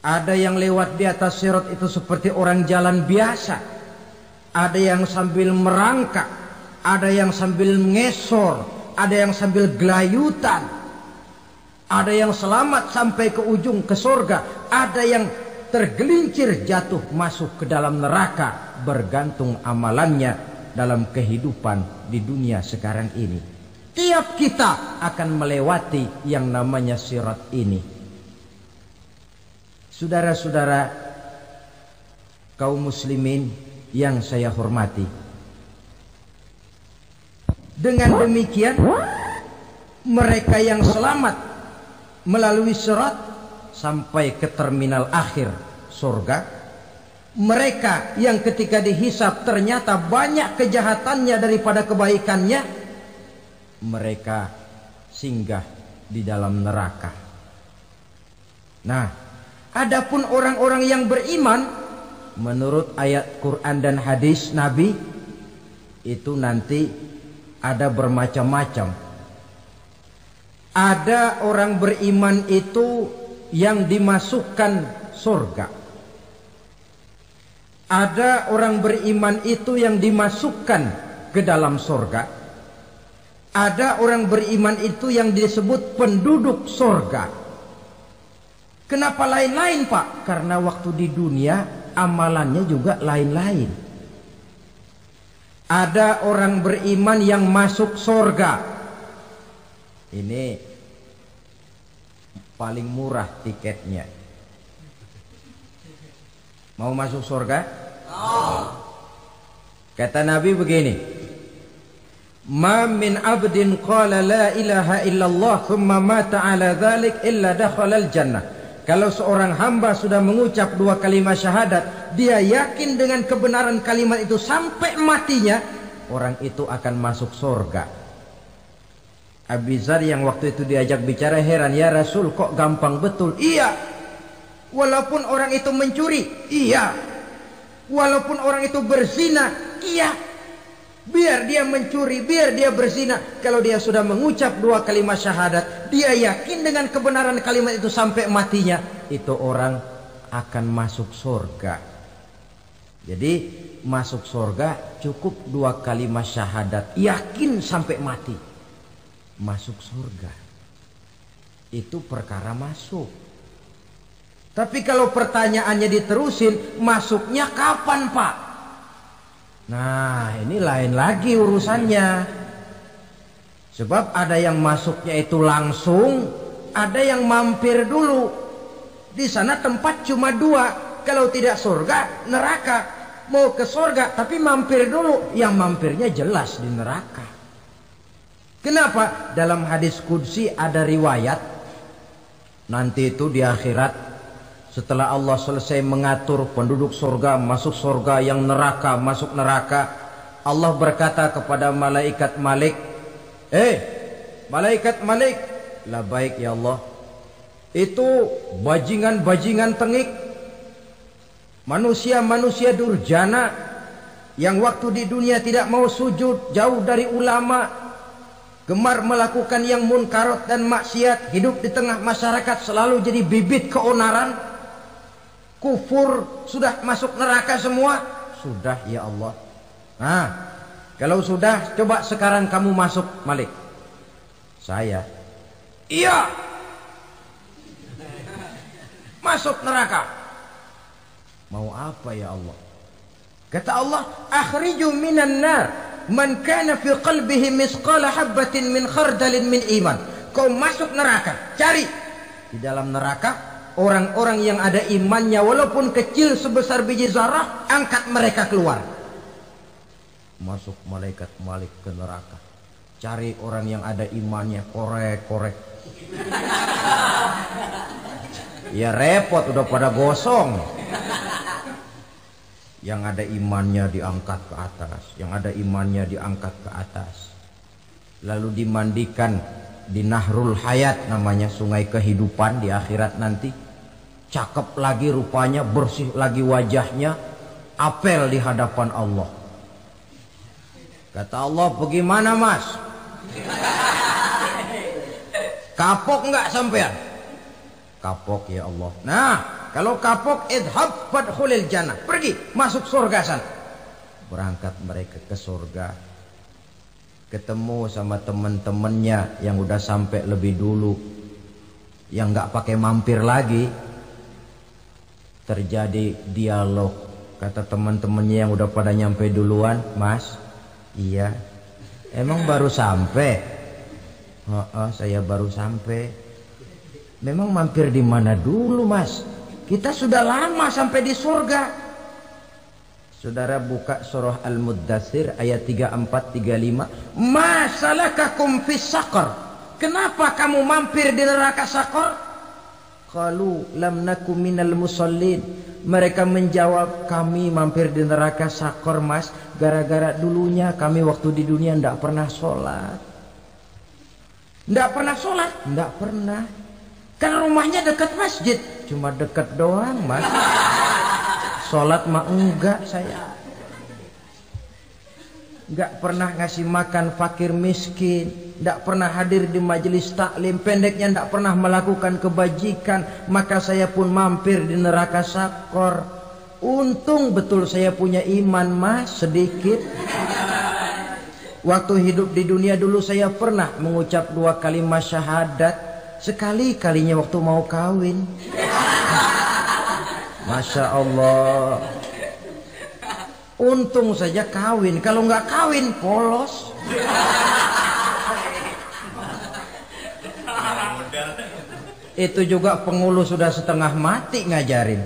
S1: Ada yang lewat di atas sirat itu seperti orang jalan biasa. Ada yang sambil merangkak, ada yang sambil ngesor, ada yang sambil gelayutan. Ada yang selamat sampai ke ujung, ke surga. Ada yang tergelincir jatuh masuk ke dalam neraka, bergantung amalannya dalam kehidupan di dunia sekarang ini. Tiap kita akan melewati yang namanya sirat ini. Saudara-saudara kaum muslimin yang saya hormati, dengan demikian mereka yang selamat melalui sirat sampai ke terminal akhir surga, mereka yang ketika dihisab ternyata banyak kejahatannya daripada kebaikannya, mereka singgah di dalam neraka. Nah, adapun orang-orang yang beriman menurut ayat Quran dan hadis Nabi itu nanti ada bermacam-macam. Ada orang beriman itu yang dimasukkan surga. Ada orang beriman itu yang dimasukkan ke dalam surga. Ada orang beriman itu yang disebut penduduk surga. Kenapa lain-lain, Pak? Karena waktu di dunia amalannya juga lain-lain. Ada orang beriman yang masuk surga. Ini paling murah tiketnya. Mau masuk surga? Kata Nabi begini, ma min abdin qala la ilaha illallah thumma mata ala dhalik illa dakhala al-jannah. Kalau seorang hamba sudah mengucap dua kalimat syahadat, dia yakin dengan kebenaran kalimat itu sampai matinya, orang itu akan masuk surga. Abi Dzar yang waktu itu diajak bicara heran, ya Rasul kok gampang betul? Iya. Walaupun orang itu mencuri, iya. Walaupun orang itu berzina, iya. Biar dia mencuri, biar dia berzina, kalau dia sudah mengucap dua kalimat syahadat, dia yakin dengan kebenaran kalimat itu sampai matinya, itu orang akan masuk surga. Jadi masuk surga cukup dua kalimat syahadat, yakin sampai mati, masuk surga. Itu perkara masuk. Tapi kalau pertanyaannya diterusin, masuknya kapan, Pak? Nah, ini lain lagi urusannya. Sebab ada yang masuknya itu langsung, ada yang mampir dulu. Di sana tempat cuma dua, kalau tidak surga, neraka. Mau ke surga tapi mampir dulu, yang mampirnya jelas di neraka. Kenapa? Dalam hadis qudsi ada riwayat, nanti itu di akhirat, setelah Allah selesai mengatur penduduk surga masuk surga, yang neraka masuk neraka, Allah berkata kepada malaikat Malik, malaikat Malik, labaik ya Allah. Itu bajingan-bajingan tengik, manusia-manusia durjana yang waktu di dunia tidak mau sujud, jauh dari ulama, gemar melakukan yang munkarat dan maksiat, hidup di tengah masyarakat selalu jadi bibit keonaran, kufur, sudah masuk neraka semua. Sudah ya Allah. Nah, kalau sudah, coba sekarang kamu masuk, Malik. Saya, iya, masuk neraka. Mau apa ya Allah? Kata Allah, akhriju minan nar man kana fi qalbihi misqala habbatin min khardalin min iman. Kau masuk neraka, cari di dalam neraka orang-orang yang ada imannya walaupun kecil sebesar biji zarah, angkat mereka keluar. Masuk malaikat Malik ke neraka, cari orang yang ada imannya, korek-korek. Ya repot, udah pada gosong. Yang ada imannya diangkat ke atas, yang ada imannya diangkat ke atas, lalu dimandikan di Nahrul Hayat, namanya sungai kehidupan di akhirat nanti. Cakep lagi rupanya, bersih lagi wajahnya, apel di hadapan Allah. Kata Allah, bagaimana mas? Kapok nggak sampean? Kapok ya Allah. Nah, kalau kapok, idhab fadkhulil jannah, pergi masuk surga sana. Berangkat mereka ke surga, ketemu sama teman-temannya yang udah sampai lebih dulu, yang nggak pakai mampir lagi. Terjadi dialog. Kata teman-temannya yang udah pada nyampe duluan, mas, iya, emang baru sampai? Saya baru sampai. Memang mampir di mana dulu mas? Kita sudah lama sampai di surga. Saudara buka surah Al-Muddatsir ayat 34-35. Ma salakakum fis saqar? Kenapa kamu mampir di neraka Saqar? Qalu lam nakum minal musallin. Mereka menjawab, kami mampir di neraka Saqar mas, gara-gara dulunya kami waktu di dunia tidak pernah sholat. Tidak pernah sholat? Tidak pernah. Kan rumahnya dekat masjid, cuma dekat doang mas. Sholat mah enggak saya. Enggak pernah ngasih makan fakir miskin, enggak pernah hadir di majelis taklim, pendeknya enggak pernah melakukan kebajikan, maka saya pun mampir di neraka Saqar. Untung betul saya punya iman mas, sedikit. Waktu hidup di dunia dulu saya pernah mengucap 2 kalimat syahadat. Sekali-kalinya waktu mau kawin. Masya Allah. Untung saja kawin. Kalau nggak kawin polos. Itu juga pengulu sudah setengah mati ngajarin.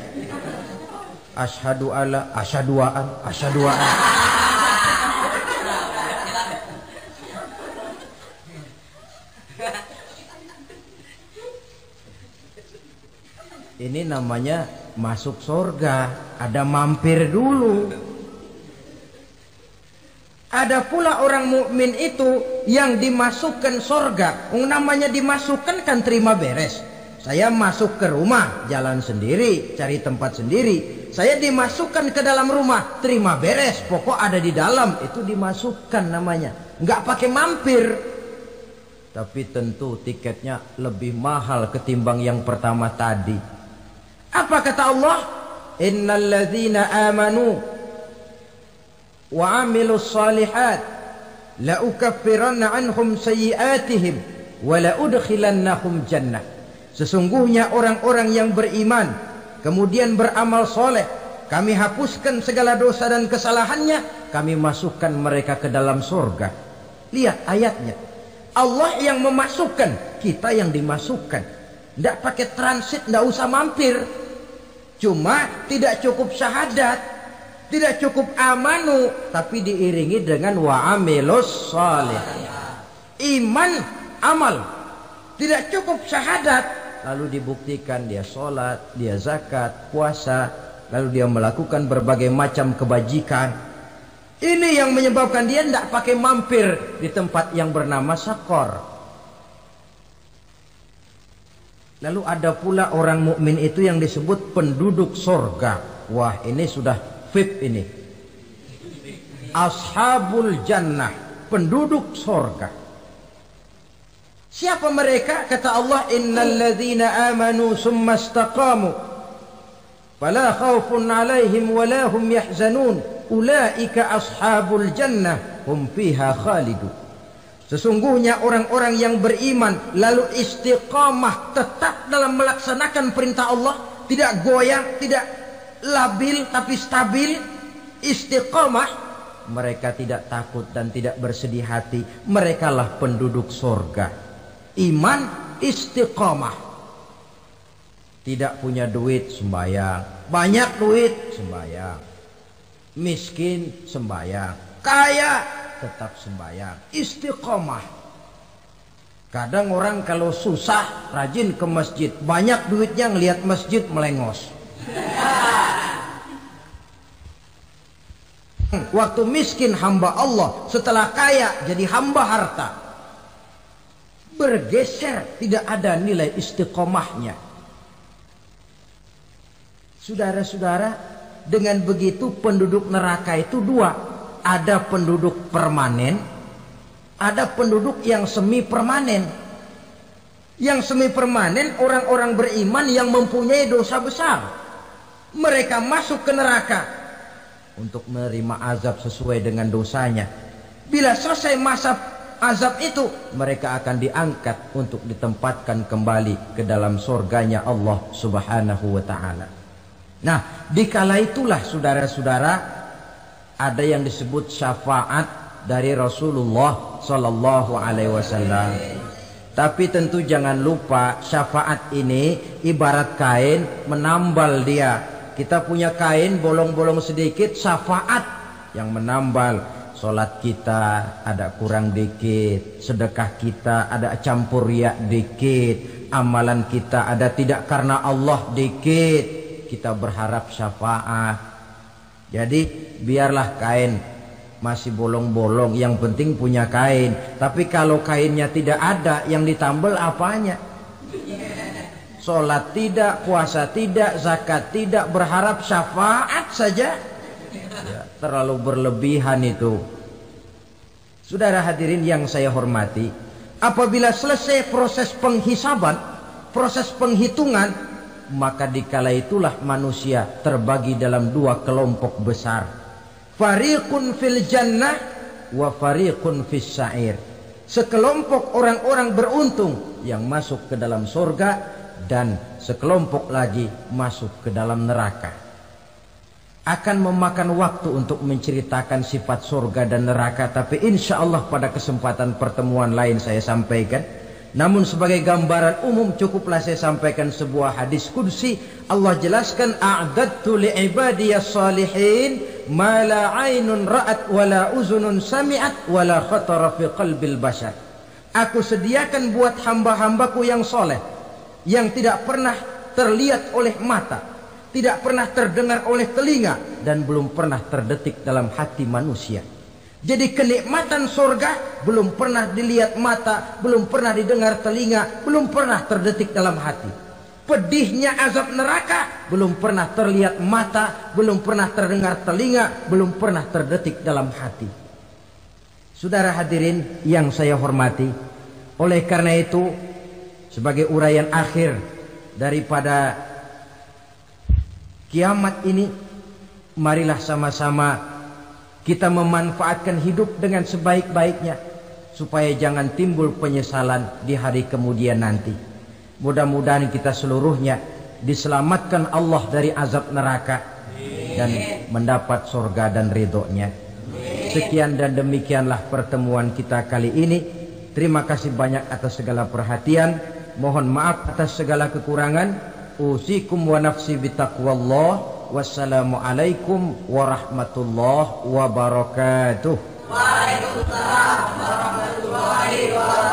S1: Asyhadu alla asyaduaan asyaduaan. Ini namanya masuk surga, ada mampir dulu. Ada pula orang mukmin itu yang dimasukkan surga. Namanya dimasukkan kan terima beres. Saya masuk ke rumah, jalan sendiri, cari tempat sendiri. Saya dimasukkan ke dalam rumah, terima beres, pokok ada di dalam, itu dimasukkan namanya. Nggak pakai mampir. Tapi tentu tiketnya lebih mahal ketimbang yang pertama tadi. Apa kata Allah? Innal ladzina amanu wa amilus salihat la ukaffiranna anhum sayyi'atihim wa la udkhilannahum jannah. Sesungguhnya orang-orang yang beriman kemudian beramal soleh, kami hapuskan segala dosa dan kesalahannya, kami masukkan mereka ke dalam surga. Lihat ayatnya. Allah yang memasukkan, kita yang dimasukkan. Tidak pakai transit, tidak usah mampir. Cuma tidak cukup syahadat, tidak cukup amanu, tapi diiringi dengan wa'amilus salih. Iman, amal. Tidak cukup syahadat, lalu dibuktikan dia sholat, dia zakat, puasa, lalu dia melakukan berbagai macam kebajikan. Ini yang menyebabkan dia tidak pakai mampir di tempat yang bernama Saqar. Lalu ada pula orang mukmin itu yang disebut penduduk surga. Wah, ini sudah VIP ini. Ashabul jannah, penduduk surga. Siapa mereka? Kata Allah, innal ladzina amanu summa istaqamu fala khaufun 'alaihim wala hum yahzanun ulaika ashabul jannah hum fiha khalidun. Sesungguhnya orang-orang yang beriman lalu istiqamah, tetap dalam melaksanakan perintah Allah, tidak goyang, tidak labil tapi stabil, istiqamah, mereka tidak takut dan tidak bersedih hati. Merekalah penduduk surga. Iman, istiqamah. Tidak punya duit, sembahyang. Banyak duit, sembahyang. Miskin, sembahyang. Kaya, tetap sembahyang. Istiqamah. Kadang orang kalau susah rajin ke masjid, banyak duitnya ngelihat masjid melengos. Waktu miskin hamba Allah, setelah kaya jadi hamba harta. Bergeser, tidak ada nilai istiqomahnya. Saudara-saudara, dengan begitu penduduk neraka itu dua. Ada penduduk permanen, ada penduduk yang semi permanen. Yang semi permanen orang-orang beriman yang mempunyai dosa besar. Mereka masuk ke neraka untuk menerima azab sesuai dengan dosanya. Bila selesai masa azab itu, mereka akan diangkat untuk ditempatkan kembali ke dalam surganya Allah Subhanahu wa ta'ala. Nah, dikala itulah saudara-saudara, ada yang disebut syafaat dari Rasulullah Sallallahu Alaihi Wasallam. Tapi tentu jangan lupa, syafaat ini ibarat kain menambal dia. Kita punya kain bolong-bolong sedikit, syafaat yang menambal. Sholat kita ada kurang dikit, sedekah kita ada campur riak dikit, amalan kita ada tidak karena Allah dikit, kita berharap syafaat. Jadi biarlah kain masih bolong-bolong, yang penting punya kain. Tapi kalau kainnya tidak ada, yang ditambal apanya? Sholat tidak, puasa tidak, zakat tidak, berharap syafaat saja. Ya, terlalu berlebihan itu. Saudara hadirin yang saya hormati, apabila selesai proses penghisaban, proses penghitungan, maka dikala itulah manusia terbagi dalam dua kelompok besar. Fariqun fil jannah wa fariqun fis sa'ir. Sekelompok orang-orang beruntung yang masuk ke dalam surga, dan sekelompok lagi masuk ke dalam neraka. Akan memakan waktu untuk menceritakan sifat surga dan neraka, tapi insya Allah pada kesempatan pertemuan lain saya sampaikan. Namun sebagai gambaran umum cukuplah saya sampaikan sebuah hadis qudsi. Allah jelaskan, a'dadtu li'ibadiyas salihin ma la 'ainun ra'at wa la uzunun sami'at wa la khatara fi qalbil bashar. Aku sediakan buat hamba-hambaku yang soleh, yang tidak pernah terlihat oleh mata, tidak pernah terdengar oleh telinga, dan belum pernah terdetik dalam hati manusia. Jadi kenikmatan surga belum pernah dilihat mata, belum pernah didengar telinga, belum pernah terdetik dalam hati. Pedihnya azab neraka belum pernah terlihat mata, belum pernah terdengar telinga, belum pernah terdetik dalam hati. Saudara hadirin yang saya hormati, oleh karena itu sebagai uraian akhir daripada kiamat ini, marilah sama-sama kita memanfaatkan hidup dengan sebaik-baiknya, supaya jangan timbul penyesalan di hari kemudian nanti. Mudah-mudahan kita seluruhnya diselamatkan Allah dari azab neraka dan mendapat surga dan ridhonya. Sekian dan demikianlah pertemuan kita kali ini. Terima kasih banyak atas segala perhatian. Mohon maaf atas segala kekurangan. Usikum wa nafsi bitaqwallah. Wassalamualaikum warahmatullahi wabarakatuh. Waalaikumsalam warahmatullahi wabarakatuh.